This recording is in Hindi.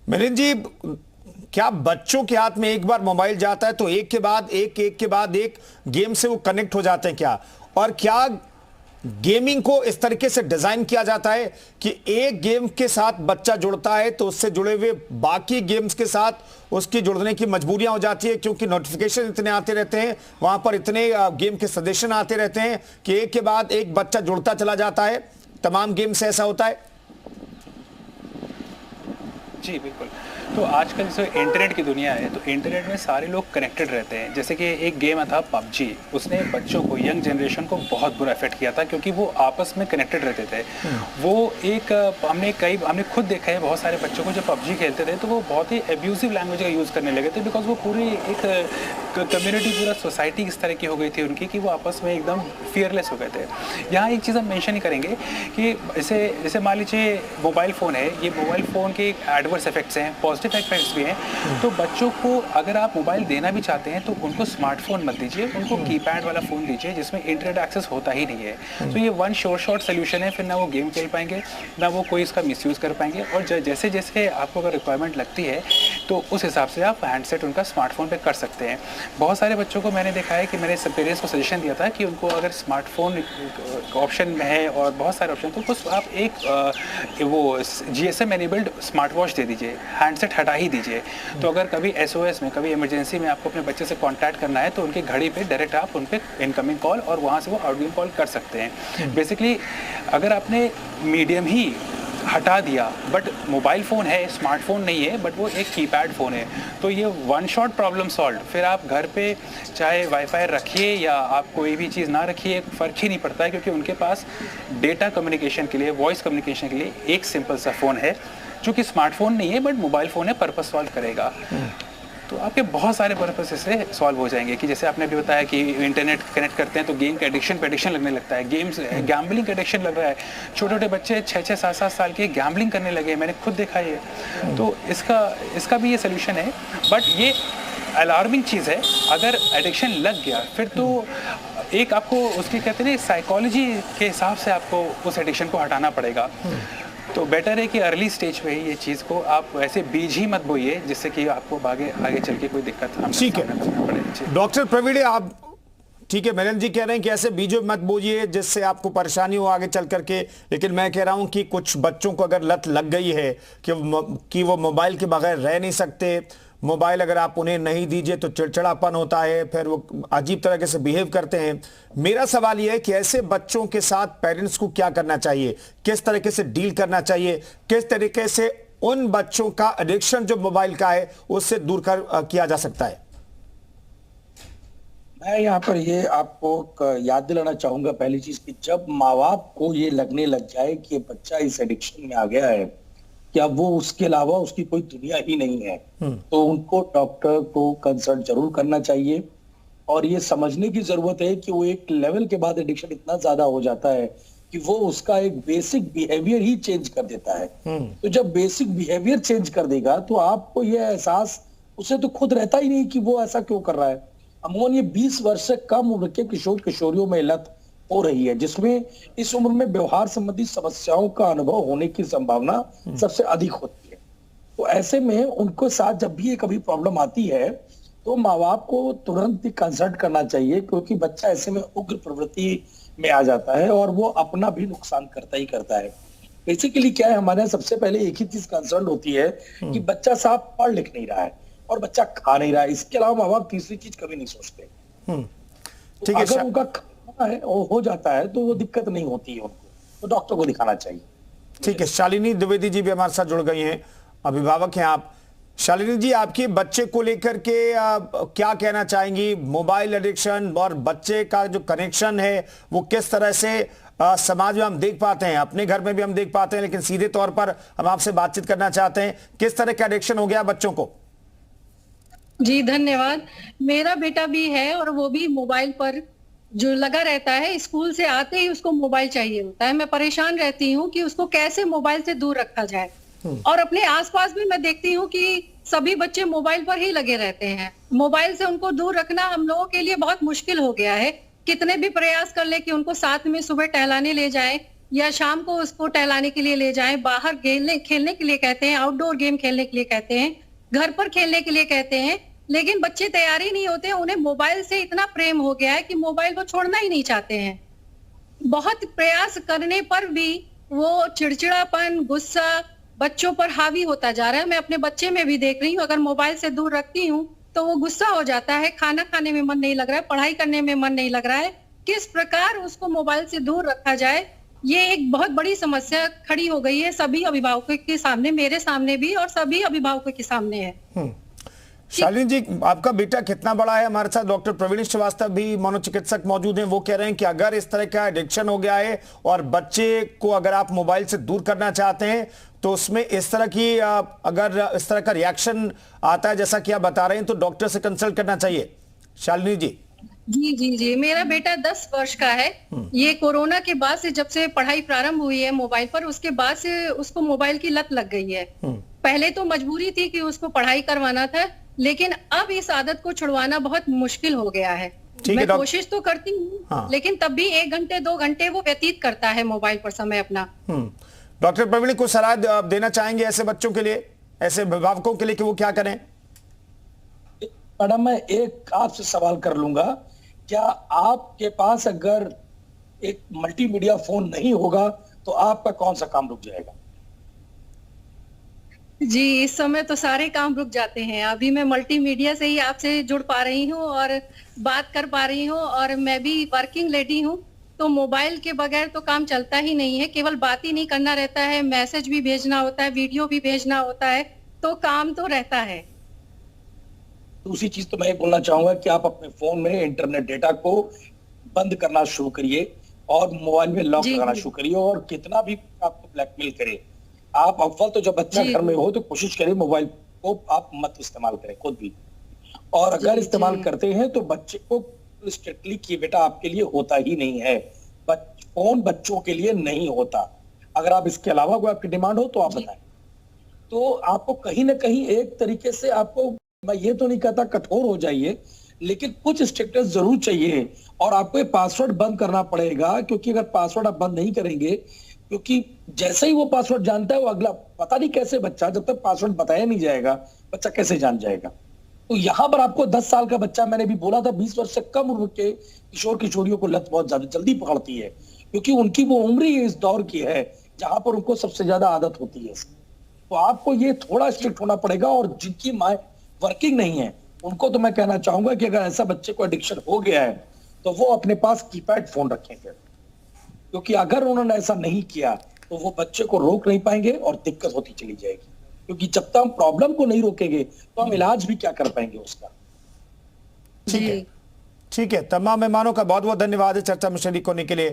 मिलिंद जी, क्या बच्चों के हाथ में एक बार मोबाइल जाता है तो एक के बाद एक गेम से वो कनेक्ट हो जाते हैं क्या? और क्या गेमिंग को इस तरीके से डिजाइन किया जाता है कि एक गेम के साथ बच्चा जुड़ता है तो उससे जुड़े हुए बाकी गेम्स के साथ उसकी जुड़ने की मजबूरियां हो जाती है, क्योंकि नोटिफिकेशन इतने आते रहते हैं, वहां पर इतने गेम के सजेशन आते रहते हैं कि एक के बाद एक बच्चा जुड़ता चला जाता है। तमाम गेम से ऐसा होता है। जी बिल्कुल। तो आजकल जो इंटरनेट की दुनिया है, तो इंटरनेट में सारे लोग कनेक्टेड रहते हैं। जैसे कि एक गेम था पबजी, उसने बच्चों को, यंग जनरेशन को बहुत बुरा इफेक्ट किया था, क्योंकि वो आपस में कनेक्टेड रहते थे। वो एक हमने खुद देखा है बहुत सारे बच्चों को जब पबजी खेलते थे तो वो बहुत ही एब्यूजिव लैंग्वेज का यूज़ करने लगे थे, बिकॉज वो पूरी एक कम्युनिटी, पूरा सोसाइटी इस तरह की हो गई थी उनकी कि वो आपस में एकदम फियरलेस हो गए थे। यहाँ एक चीज़ हम मेंशन ही करेंगे कि जैसे मान लीजिए मोबाइल फ़ोन है, ये मोबाइल फ़ोन के एडवर्स इफेक्ट्स हैं, पॉजिटिव इफेक्ट्स भी हैं। तो बच्चों को अगर आप मोबाइल देना भी चाहते हैं तो उनको स्मार्टफोन मत दीजिए, उनको कीपैड वाला फ़ोन दीजिए जिसमें इंटरनेट एक्सेस होता ही नहीं है। तो ये वन शॉर्ट सोल्यूशन है, फिर ना वो गेम खेल पाएंगे ना वो कोई इसका मिसयूज़ कर पाएंगे। और जैसे जैसे आपको अगर रिक्वायरमेंट लगती है तो उस हिसाब से आप हैंडसेट उनका स्मार्टफोन पे कर सकते हैं। बहुत सारे बच्चों को मैंने देखा है कि मैंने सब पेरेंट्स को सजेशन दिया था कि उनको अगर स्मार्टफोन ऑप्शन में है और बहुत सारे ऑप्शन, तो कुछ आप एक वो GSM एनेबल्ड स्मार्ट वॉच दे दीजिए, हैंडसेट हटा ही दीजिए। तो अगर कभी SOS में, कभी इमरजेंसी में आपको अपने बच्चे से कांटेक्ट करना है तो उनकी घड़ी पे डायरेक्ट आप उन पे इनकमिंग कॉल और वहाँ से वो आउटगोइंग कॉल कर सकते हैं। बेसिकली अगर आपने मीडियम ही हटा दिया, बट मोबाइल फ़ोन है, स्मार्टफोन नहीं है, बट वो एक कीपैड फ़ोन है, तो ये वन शॉट प्रॉब्लम सॉल्व। फिर आप घर पे चाहे वाईफाई रखिए या आप कोई भी चीज़ ना रखिए, फ़र्क ही नहीं पड़ता है, क्योंकि उनके पास डेटा कम्युनिकेशन के लिए, वॉइस कम्युनिकेशन के लिए एक सिंपल सा फ़ोन है जो कि स्मार्टफोन नहीं है बट मोबाइल फ़ोन है, पर्पस सॉल्व करेगा। तो आपके बहुत सारे पर्पस से सॉल्व हो जाएंगे। कि जैसे आपने भी बताया कि इंटरनेट कनेक्ट करते हैं तो गेम का एडिक्शन लगने लगता है, गेम्स गैम्बलिंग का एडिक्शन लग रहा है। छोटे छोटे बच्चे 6-6, 7-7 साल के गैम्बलिंग करने लगे, मैंने खुद देखा ये। तो इसका भी ये सोल्यूशन है, बट ये अलार्मिंग चीज़ है। अगर एडिक्शन लग गया फिर तो एक आपको उसकी कहते हैं साइकोलॉजी के हिसाब से आपको उस एडिक्शन को हटाना पड़ेगा। तो बेटर है कि अर्ली स्टेज पे ही ये चीज़ को आप ऐसे बीज ही मत बोइए जिससे कि आपको आगे चल के कोई दिक्कत सामने करना पड़े। डॉक्टर प्रवीण, आप ठीक है, मिलन जी कह रहे हैं कि ऐसे बीजों मत बोइए जिससे आपको परेशानी हो आगे चल करके, लेकिन मैं कह रहा हूं कि कुछ बच्चों को अगर लत लग गई है कि वो मोबाइल के बगैर रह नहीं सकते, मोबाइल अगर आप उन्हें नहीं दीजिए तो चिड़चिड़ापन होता है, फिर वो अजीब तरीके से बिहेव करते हैं। मेरा सवाल यह है कि ऐसे बच्चों के साथ पेरेंट्स को क्या करना चाहिए, किस तरीके से डील करना चाहिए, किस तरीके से उन बच्चों का एडिक्शन जो मोबाइल का है उससे दूर किया जा सकता है? मैं यहाँ पर ये आपको याद दिलाना चाहूंगा, पहली चीज कि जब माँ बाप को ये लगने लग जाए कि बच्चा इस एडिक्शन में आ गया है कि अब वो उसके अलावा उसकी कोई दुनिया ही नहीं है, तो उनको डॉक्टर को कंसल्ट जरूर करना चाहिए। और ये समझने की जरूरत है कि वो एक लेवल के बाद एडिक्शन इतना ज्यादा हो जाता है कि वो उसका एक बेसिक बिहेवियर ही चेंज कर देता है। तो जब बेसिक बिहेवियर चेंज कर देगा तो आपको ये एहसास उसे तो खुद रहता ही नहीं कि वो ऐसा क्यों कर रहा है। अमूमन ये 20 वर्ष से कम उम्र के किशोर किशोरियों में लत हो रही है, जिसमें इस उम्र में व्यवहार संबंधी समस्याओं का अनुभव होने की संभावना सबसे अधिक होती है। तो ऐसे में उनको साथ जब भी ये कभी प्रॉब्लम आती है तो माँ बाप को तुरंत कंसल्ट करना चाहिए, क्योंकि बच्चा ऐसे में उग्र प्रवृत्ति में आ जाता है और वो अपना भी नुकसान करता ही करता है। बेसिकली क्या है, हमारे यहाँ सबसे पहले एक ही चीज कंसर्न होती है कि बच्चा साहब पढ़ लिख नहीं रहा है और बच्चा खा नहीं रहा है। इसके अलावा माँ बाप तीसरी चीज कभी नहीं सोचते। ठीक है, अगर उनका खाना है और हो जाता है तो वो दिक्कत नहीं होती है उनको, तो डॉक्टर को दिखाना चाहिए। ठीक है, शालिनी द्विवेदी जी भी हमारे साथ जुड़ गई हैं, अभिभावक हैं आप। शालिनी जी, आपके बच्चे को लेकर के क्या कहना चाहेंगी? मोबाइल एडिक्शन और बच्चे का जो कनेक्शन है वो किस तरह से समाज में हम देख पाते हैं, अपने घर में भी हम देख पाते हैं, लेकिन सीधे तौर पर हम आपसे बातचीत करना चाहते हैं, किस तरह का एडिक्शन हो गया बच्चों को? जी धन्यवाद। मेरा बेटा भी है और वो भी मोबाइल पर जो लगा रहता है, स्कूल से आते ही उसको मोबाइल चाहिए होता है। मैं परेशान रहती हूँ कि उसको कैसे मोबाइल से दूर रखा जाए। और अपने आसपास भी मैं देखती हूँ कि सभी बच्चे मोबाइल पर ही लगे रहते हैं। मोबाइल से उनको दूर रखना हम लोगों के लिए बहुत मुश्किल हो गया है। कितने भी प्रयास कर ले कि उनको साथ में सुबह टहलाने ले जाएं, या शाम को उसको टहलाने के लिए ले जाएं, बाहर खेलने खेलने के लिए कहते हैं, आउटडोर गेम खेलने के लिए कहते हैं, घर पर खेलने के लिए कहते हैं, लेकिन बच्चे तैयार ही नहीं होते। उन्हें मोबाइल से इतना प्रेम हो गया है कि मोबाइल वो छोड़ना ही नहीं चाहते हैं। बहुत प्रयास करने पर भी वो चिड़चिड़ापन, गुस्सा बच्चों पर हावी होता जा रहा है। मैं अपने बच्चे में भी देख रही हूँ, अगर मोबाइल से दूर रखती हूँ तो वो गुस्सा हो जाता है, खाना खाने में मन नहीं लग रहा है, पढ़ाई करने में मन नहीं लग रहा है। किस प्रकार उसको मोबाइल से दूर रखा जाए, ये एक बहुत बड़ी समस्या खड़ी हो गई है सभी अभिभावकों के सामने, मेरे सामने भी और सभी अभिभावकों के सामने है। शालिनी जी, आपका बेटा कितना बड़ा है? हमारे साथ डॉक्टर प्रवीण श्रीवास्तव भी मनोचिकित्सक मौजूद हैं। वो कह रहे हैं कि अगर इस तरह का एडिक्शन हो गया है और बच्चे को अगर आप मोबाइल से दूर करना चाहते हैं तो उसमें इस तरह की अगर इस तरह का रिएक्शन आता है जैसा कि आप बता रहे हैं तो डॉक्टर से कंसल्ट करना चाहिए। शालिनी जी। जी जी जी, मेरा बेटा 10 वर्ष का है। ये कोरोना के बाद से, जब से पढ़ाई प्रारंभ हुई है मोबाइल पर, उसके बाद से उसको मोबाइल की लत लग गई है। पहले तो मजबूरी थी कि उसको पढ़ाई करवाना था, लेकिन अब इस आदत को छुड़वाना बहुत मुश्किल हो गया है। मैं कोशिश तो करती हूँ, लेकिन तब भी 1 घंटे 2 घंटे वो व्यतीत करता है मोबाइल पर समय अपना। डॉक्टर प्रवीण, को सलाह देना चाहेंगे ऐसे बच्चों के लिए, ऐसे अभिभावकों के लिए कि वो क्या करें? मैडम, मैं एक आपसे सवाल कर लूंगा, क्या आपके पास अगर एक मल्टीमीडिया फोन नहीं होगा तो आपका कौन सा काम रुक जाएगा? जी, इस समय तो सारे काम रुक जाते हैं। अभी मैं मल्टीमीडिया से ही आपसे जुड़ पा रही हूँ और बात कर पा रही हूँ, और मैं भी वर्किंग लेडी हूँ, तो मोबाइल के बगैर तो काम चलता ही नहीं है। केवल बात ही नहीं करना रहता है, मैसेज भी भेजना होता है, वीडियो भी भेजना होता है, तो काम तो रहता है। दूसरी चीज तो मैं ये बोलना चाहूंगा कि आप अपने फोन में इंटरनेट डेटा को बंद करना शुरू करिए और मोबाइल में लॉक लगाना शुरू करिए, और कितना भी आपको ब्लैकमेल करे, आप अव्वल तो जब बच्चा घर में हो तो कोशिश करिए मोबाइल को आप मत इस्तेमाल करें खुद भी, और अगर इस्तेमाल करते हैं तो बच्चे को स्ट्रिक्टली कि बेटा आपके लिए होता ही नहीं है, फोन बच्चों के लिए नहीं होता। अगर आप इसके अलावा कोई आपकी डिमांड हो तो आप बताएं। तो आपको कहीं ना कहीं एक तरीके से, आपको मैं ये तो नहीं कहता कठोर हो जाइए, लेकिन कुछ स्ट्रिक्टनेस जरूर चाहिए, और आपको ये पासवर्ड बंद करना पड़ेगा, क्योंकि अगर पासवर्ड आप बंद नहीं करेंगे, क्योंकि जैसे ही वो पासवर्ड जानता है वो अगला, पता नहीं कैसे बच्चा, जब तक पासवर्ड बताया नहीं जाएगा बच्चा कैसे जान जाएगा। तो यहाँ पर आपको 10 साल का बच्चा, मैंने भी बोला था 20 वर्ष से कम उम्र के किशोर किशोरियों को लत बहुत ज्यादा जल्दी पकड़ती है, क्योंकि उनकी वो उम्र ही इस दौर की है जहां पर उनको सबसे ज्यादा आदत होती है। तो आपको ये थोड़ा स्ट्रिक्ट होना पड़ेगा, और जिनकी माँ वर्किंग नहीं है उनको तो मैं कहना चाहूंगा कि अगर ऐसा बच्चे को एडिक्शन हो गया है तो वो अपने पास कीपैड फोन रखें फिर, क्योंकि अगर उन्होंने ऐसा नहीं किया तो वो बच्चे को रोक नहीं पाएंगे और दिक्कत होती चली जाएगी, क्योंकि जब तक हम प्रॉब्लम को नहीं रोकेंगे तो हम इलाज भी क्या कर पाएंगे उसका। ठीक है, तमाम मेहमानों का बहुत बहुत धन्यवाद है चर्चा में शरीक होने के लिए।